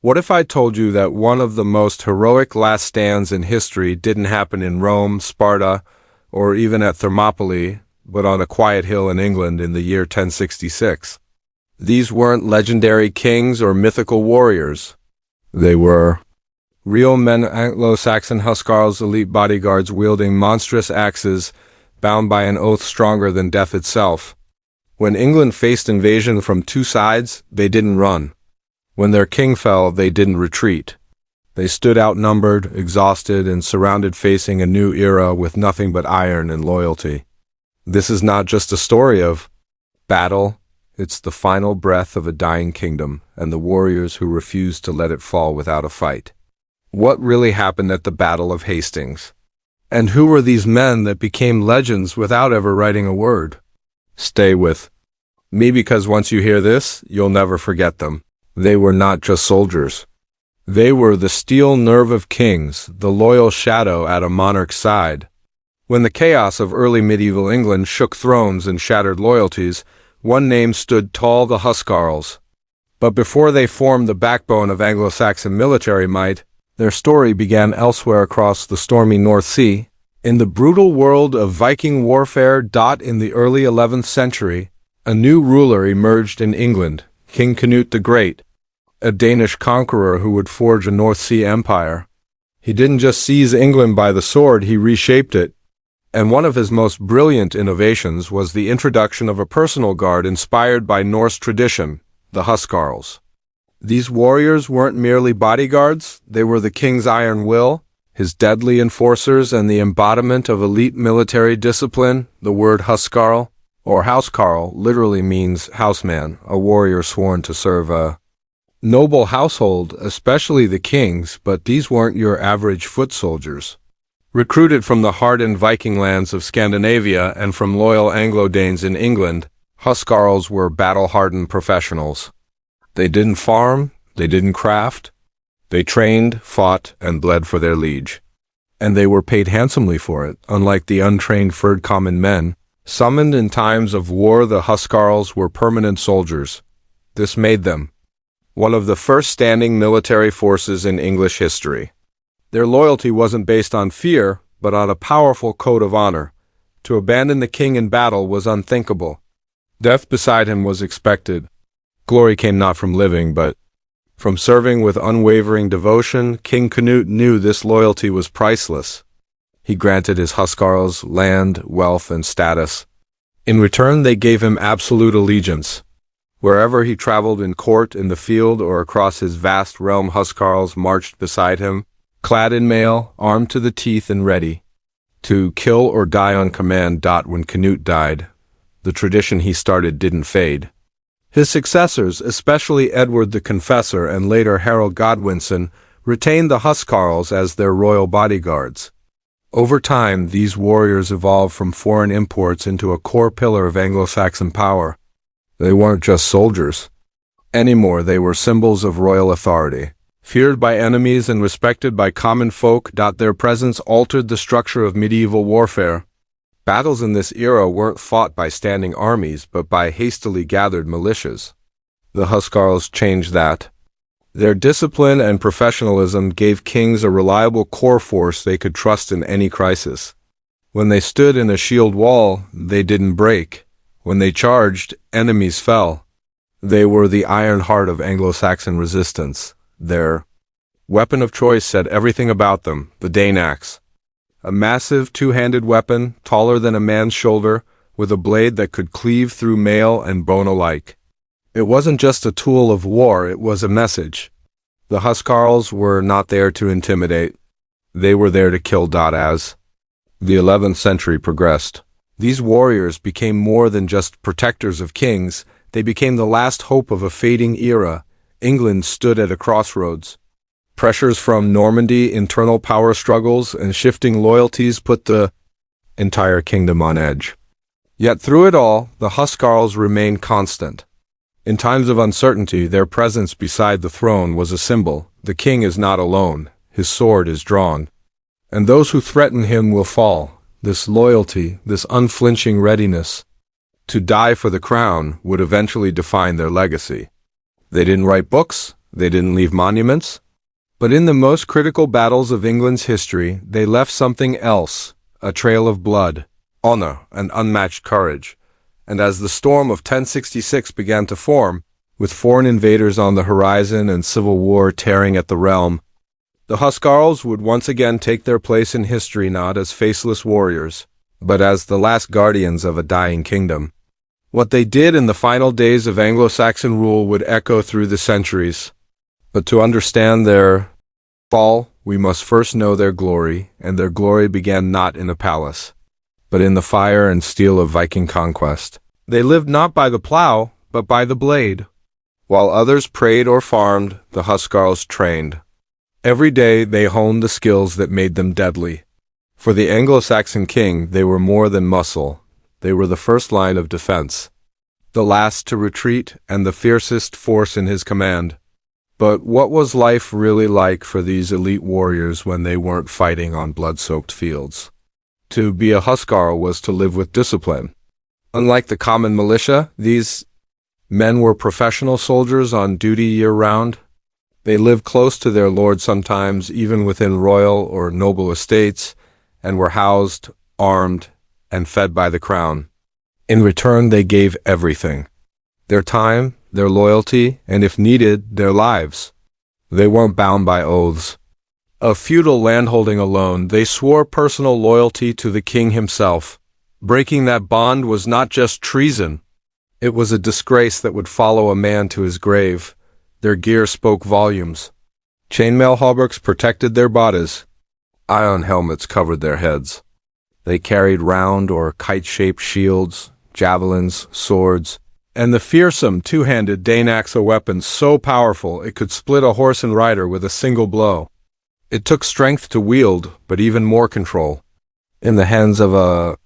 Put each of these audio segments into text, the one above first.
What if I told you that one of the most heroic last stands in history didn't happen in Rome, Sparta, or even at Thermopylae, but on a quiet hill in England in the year 1066? These weren't legendary kings or mythical warriors. They were real men, Anglo-Saxon Huscarls, elite bodyguards wielding monstrous axes, bound by an oath stronger than death itself. When England faced invasion from two sides, they didn't run. When their king fell, they didn't retreat. They stood outnumbered, exhausted, and surrounded, facing a new era with nothing but iron and loyalty. This is not just a story of battle, it's the final breath of a dying kingdom, and the warriors who refused to let it fall without a fight. What really happened at the Battle of Hastings? And who were these men that became legends without ever writing a word? Stay with me, because once you hear this, you'll never forget them. They were not just soldiers. They were the steel nerve of kings, the loyal shadow at a monarch's side. When the chaos of early medieval England shook thrones and shattered loyalties, one name stood tall: the Huscarls. But before they formed the backbone of Anglo-Saxon military might, their story began elsewhere across the stormy North Sea. In the brutal world of Viking warfare. In the early 11th century, a new ruler emerged in England, King Canute the Great, a Danish conqueror who would forge a North Sea empire. He didn't just seize England by the sword, he reshaped it. And one of his most brilliant innovations was the introduction of a personal guard inspired by Norse tradition, the Huscarls. These warriors weren't merely bodyguards, they were the king's iron will, his deadly enforcers, and the embodiment of elite military discipline. The word Huscarl, or housecarl, literally means houseman, a warrior sworn to serve a noble household, especially the king's. But these weren't your average foot soldiers. Recruited from the hardened Viking lands of Scandinavia and from loyal Anglo-Danes in England, Huscarls were battle-hardened professionals. They didn't farm, they didn't craft. They trained, fought, and bled for their liege. And they were paid handsomely for it. Unlike the untrained furred common men, summoned in times of war, the Huscarls were permanent soldiers. This made them one of the first standing military forces in English history. Their loyalty wasn't based on fear, but on a powerful code of honor. To abandon the king in battle was unthinkable. Death beside him was expected. Glory came not from living, but from serving with unwavering devotion. King Canute knew this loyalty was priceless. He granted his Huscarls land, wealth, and status. In return, they gave him absolute allegiance. Wherever he traveled, in court, in the field, or across his vast realm, Huscarls marched beside him, clad in mail, armed to the teeth and ready to kill or die on command. When Canute died, the tradition he started didn't fade. His successors, especially Edward the Confessor and later Harold Godwinson, retained the Huscarls as their royal bodyguards. Over time, these warriors evolved from foreign imports into a core pillar of Anglo-Saxon power. They weren't just soldiers anymore, they were symbols of royal authority. Feared by enemies and respected by common folk. Their presence altered the structure of medieval warfare. Battles in this era weren't fought by standing armies, but by hastily gathered militias. The Huscarls changed that. Their discipline and professionalism gave kings a reliable core force they could trust in any crisis. When they stood in a shield wall, they didn't break. When they charged, enemies fell. They were the iron heart of Anglo-Saxon resistance. Their weapon of choice said everything about them: the Dane axe. A massive two-handed weapon, taller than a man's shoulder, with a blade that could cleave through mail and bone alike. It wasn't just a tool of war, it was a message. The Huscarls were not there to intimidate. They were there to kill. As the 11th century progressed, these warriors became more than just protectors of kings. They became the last hope of a fading era. England stood at a crossroads. Pressures from Normandy, internal power struggles, and shifting loyalties put the entire kingdom on edge. Yet through it all, the Huscarls remained constant. In times of uncertainty, their presence beside the throne was a symbol. The king is not alone, his sword is drawn, and those who threaten him will fall. This loyalty, this unflinching readiness to die for the crown would eventually define their legacy. They didn't write books, They didn't leave monuments. But in the most critical battles of England's history, they left something else, a trail of blood, honor, and unmatched courage. And as the storm of 1066 began to form, with foreign invaders on the horizon and civil war tearing at the realm, the Huscarls would once again take their place in history not as faceless warriors, but as the last guardians of a dying kingdom. What they did in the final days of Anglo-Saxon rule would echo through the centuries. But to understand their fall, we must first know their glory, and their glory began not in a palace, but in the fire and steel of Viking conquest. They lived not by the plow, but by the blade. While others prayed or farmed, the Huscarls trained. Every day they honed the skills that made them deadly. For the Anglo-Saxon king, they were more than muscle. They were the first line of defense, the last to retreat, and the fiercest force in his command. But what was life really like for these elite warriors when they weren't fighting on blood-soaked fields? To be a Huscarl was to live with discipline. Unlike the common militia, these men were professional soldiers on duty year-round. They lived close to their lord sometimes, even within royal or noble estates, and were housed, armed, and fed by the crown. In return, they gave everything. Their time, their loyalty, and if needed, their lives. They weren't bound by oaths. Of feudal landholding alone, they swore personal loyalty to the king himself. Breaking that bond was not just treason. It was a disgrace that would follow a man to his grave. Their gear spoke volumes. Chainmail hauberks protected their bodies. Iron helmets covered their heads. They carried round or kite-shaped shields, javelins, swords, and the fearsome two-handed Dane axe, a weapon so powerful it could split a horse and rider with a single blow. It took strength to wield, but even more control. In the hands of a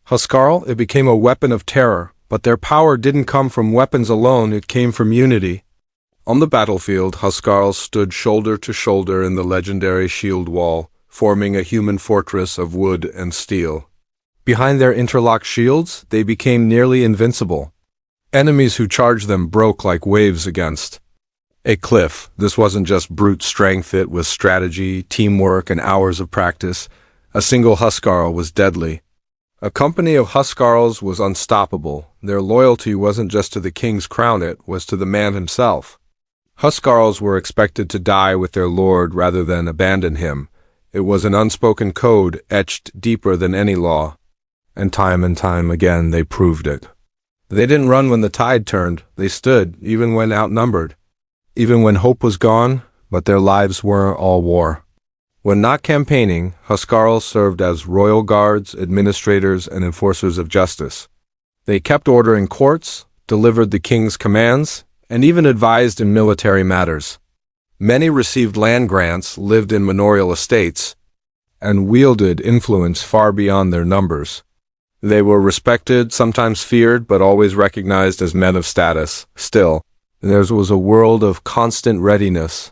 Huscarl, it became a weapon of terror, but their power didn't come from weapons alone, it came from unity. On the battlefield, Huscarls stood shoulder to shoulder in the legendary shield wall, forming a human fortress of wood and steel. Behind their interlocked shields, they became nearly invincible. Enemies who charged them broke like waves against a cliff. This wasn't just brute strength, it was strategy, teamwork, and hours of practice. A single Huscarl was deadly. A company of Huscarls was unstoppable. Their loyalty wasn't just to the king's crown, it was to the man himself. Huscarls were expected to die with their lord rather than abandon him. It was an unspoken code etched deeper than any law. And time again they proved it. They didn't run when the tide turned. They stood, even when outnumbered. Even when hope was gone, but their lives were all war. When not campaigning, Huscarls served as royal guards, administrators, and enforcers of justice. They kept order in courts, delivered the king's commands, and even advised in military matters. Many received land grants, lived in manorial estates, and wielded influence far beyond their numbers. They were respected, sometimes feared, but always recognized as men of status. Still, there was a world of constant readiness.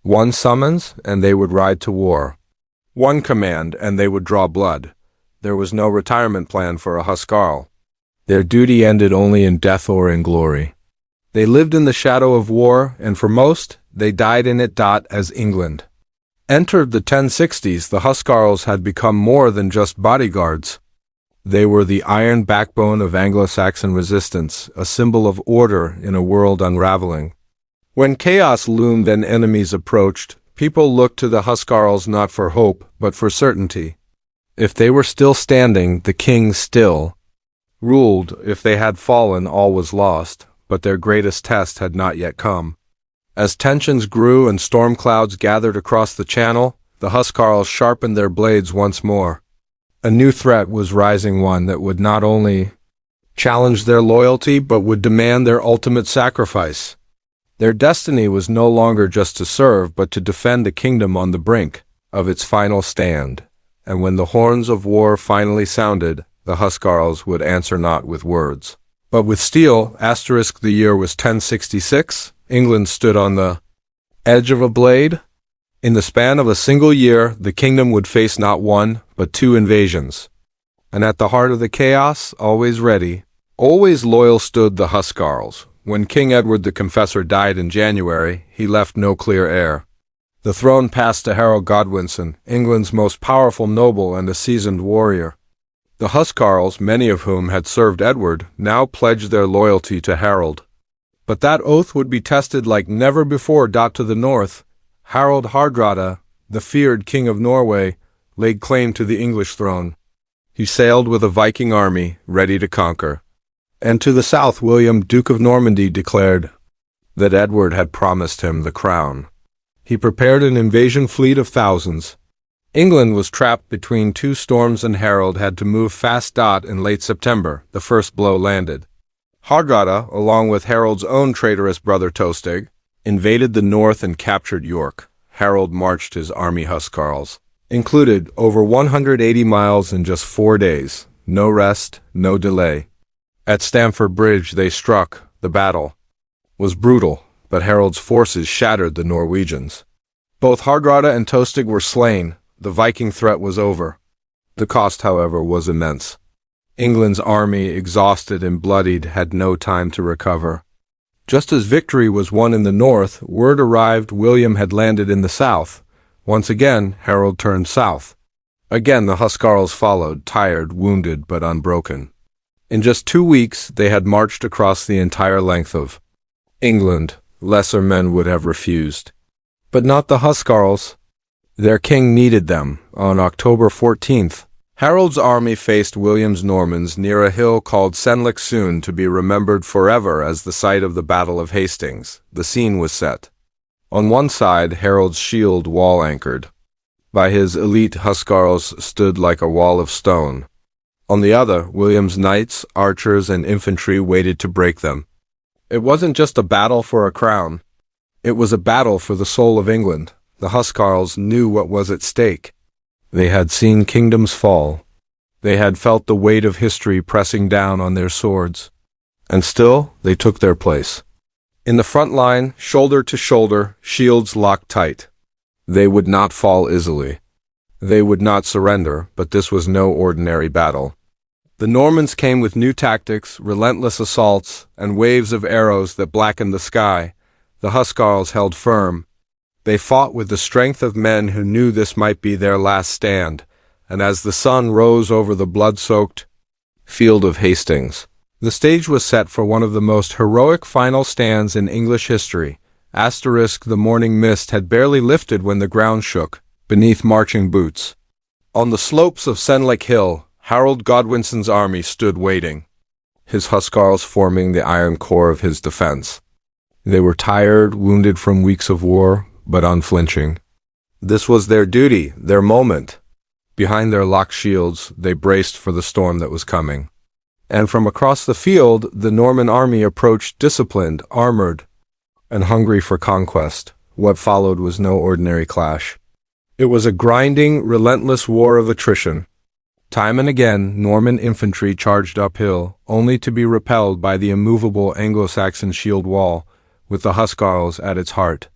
One summons, and they would ride to war. One command, and they would draw blood. There was no retirement plan for a Huscarl. Their duty ended only in death or in glory. They lived in the shadow of war, and for most, they died in it. As England entered the 1060s, the Huscarls had become more than just bodyguards. They were the iron backbone of Anglo-Saxon resistance, a symbol of order in a world unraveling. When chaos loomed and enemies approached, people looked to the Huscarls not for hope, but for certainty. If they were still standing, the king still ruled. If they had fallen, all was lost, but their greatest test had not yet come. As tensions grew and storm clouds gathered across the channel, the Huscarls sharpened their blades once more. A new threat was rising, one that would not only challenge their loyalty, but would demand their ultimate sacrifice. Their destiny was no longer just to serve, but to defend a kingdom on the brink of its final stand. And when the horns of war finally sounded, the Huscarls would answer not with words, but with steel. The year was 1066. England stood on the edge of a blade. In the span of a single year, the kingdom would face not one, but two invasions. And at the heart of the chaos, always ready, always loyal, stood the Huscarls, When King Edward the Confessor died in January, he left no clear heir. The throne passed to Harold Godwinson, England's most powerful noble and a seasoned warrior. The Huscarls, many of whom had served Edward, now pledged their loyalty to Harold. But that oath would be tested like never before. To the north, Harald Hardrada, the feared king of Norway, laid claim to the English throne. He sailed with a Viking army, ready to conquer. And to the south, William, Duke of Normandy, declared that Edward had promised him the crown. He prepared an invasion fleet of thousands. England was trapped between two storms and Harold had to move fast. In late September, the first blow landed. Hardrada, along with Harold's own traitorous brother Tostig, invaded the north and captured York. Harold marched his army Huscarls, included over 180 miles in just 4 days. No rest, no delay. At Stamford Bridge they struck. The battle was brutal, but Harold's forces shattered the Norwegians. Both Hardrada and Tostig were slain. The Viking threat was over. The cost, however, was immense. England's army, exhausted and bloodied, had no time to recover. Just as victory was won in the north, word arrived William had landed in the south. Once again, Harold turned south. Again the Huscarls followed, tired, wounded, but unbroken. In just 2 weeks, they had marched across the entire length of England. Lesser men would have refused. But not the Huscarls. Their king needed them. On October 14th, Harold's army faced William's Normans near a hill called Senlac, soon to be remembered forever as the site of the Battle of Hastings. The scene was set. On one side, Harold's shield wall anchored. By his elite Huscarls stood like a wall of stone. On the other, William's knights, archers, and infantry waited to break them. It wasn't just a battle for a crown. It was a battle for the soul of England. The Huscarls knew what was at stake. They had seen kingdoms fall. They had felt the weight of history pressing down on their swords. And still, they took their place. In the front line, shoulder to shoulder, shields locked tight. They would not fall easily. They would not surrender, but this was no ordinary battle. The Normans came with new tactics, relentless assaults, and waves of arrows that blackened the sky. The Huscarls held firm. They fought with the strength of men who knew this might be their last stand, and as the sun rose over the blood-soaked field of Hastings, the stage was set for one of the most heroic final stands in English history. The morning mist had barely lifted when the ground shook beneath marching boots. On the slopes of Senlac Hill, Harold Godwinson's army stood waiting, his Huscarls forming the iron core of his defense. They were tired, wounded from weeks of war, but unflinching. This was their duty, their moment. Behind their locked shields, they braced for the storm that was coming. And from across the field, the Norman army approached disciplined, armored, and hungry for conquest. What followed was no ordinary clash. It was a grinding, relentless war of attrition. Time and again, Norman infantry charged uphill, only to be repelled by the immovable Anglo-Saxon shield wall, with the Huscarls at its heart.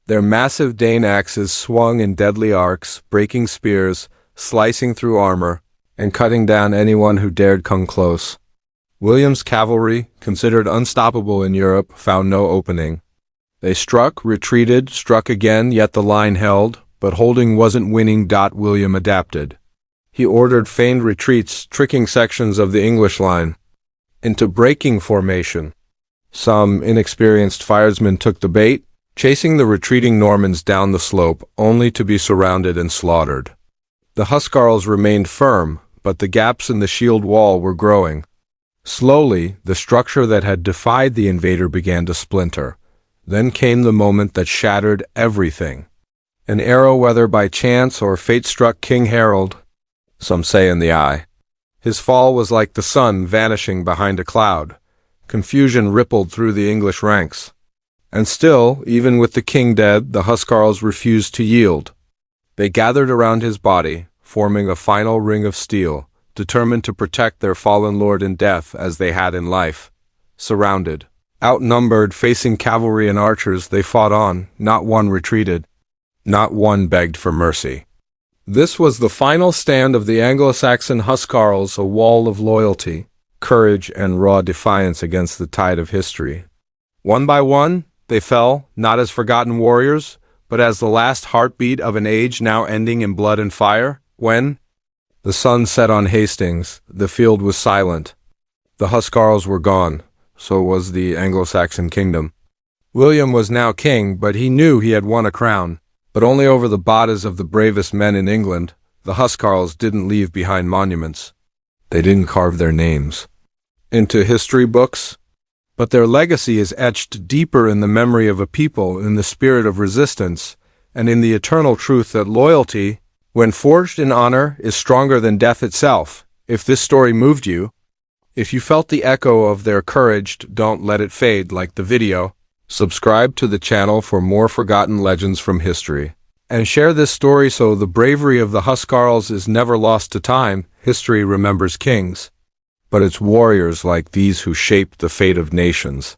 Their massive Dane axes swung in deadly arcs, breaking spears, slicing through armor, and cutting down anyone who dared come close. William's cavalry, considered unstoppable in Europe, found no opening. They struck, retreated, struck again, yet the line held, but holding wasn't winning. William adapted. He ordered feigned retreats, tricking sections of the English line into breaking formation. Some inexperienced firesmen took the bait, chasing the retreating Normans down the slope, only to be surrounded and slaughtered. The Huscarls remained firm, but the gaps in the shield wall were growing. Slowly, the structure that had defied the invader began to splinter. Then came the moment that shattered everything. An arrow, whether by chance or fate, struck King Harold, some say in the eye. His fall was like the sun vanishing behind a cloud. Confusion rippled through the English ranks. And still, even with the king dead, the Huscarls refused to yield. They gathered around his body, forming a final ring of steel, determined to protect their fallen lord in death as they had in life. Surrounded, outnumbered, facing cavalry and archers, they fought on. Not one retreated. Not one begged for mercy. This was the final stand of the Anglo-Saxon Huscarls, a wall of loyalty, courage, and raw defiance against the tide of history. One by one, they fell, not as forgotten warriors, but as the last heartbeat of an age now ending in blood and fire. When the sun set on Hastings, the field was silent. The Huscarls were gone, so was the Anglo-Saxon kingdom. William was now king, but he knew he had won a crown, but only over the bodies of the bravest men in England. The Huscarls didn't leave behind monuments. They didn't carve their names into history books, but their legacy is etched deeper in the memory of a people, in the spirit of resistance, and in the eternal truth that loyalty, when forged in honor, is stronger than death itself. If this story moved you, if you felt the echo of their courage, don't let it fade. Like the video, subscribe to the channel for more forgotten legends from history, and share this story so the bravery of the Huscarls is never lost to time. History remembers kings, but it's warriors like these who shaped the fate of nations.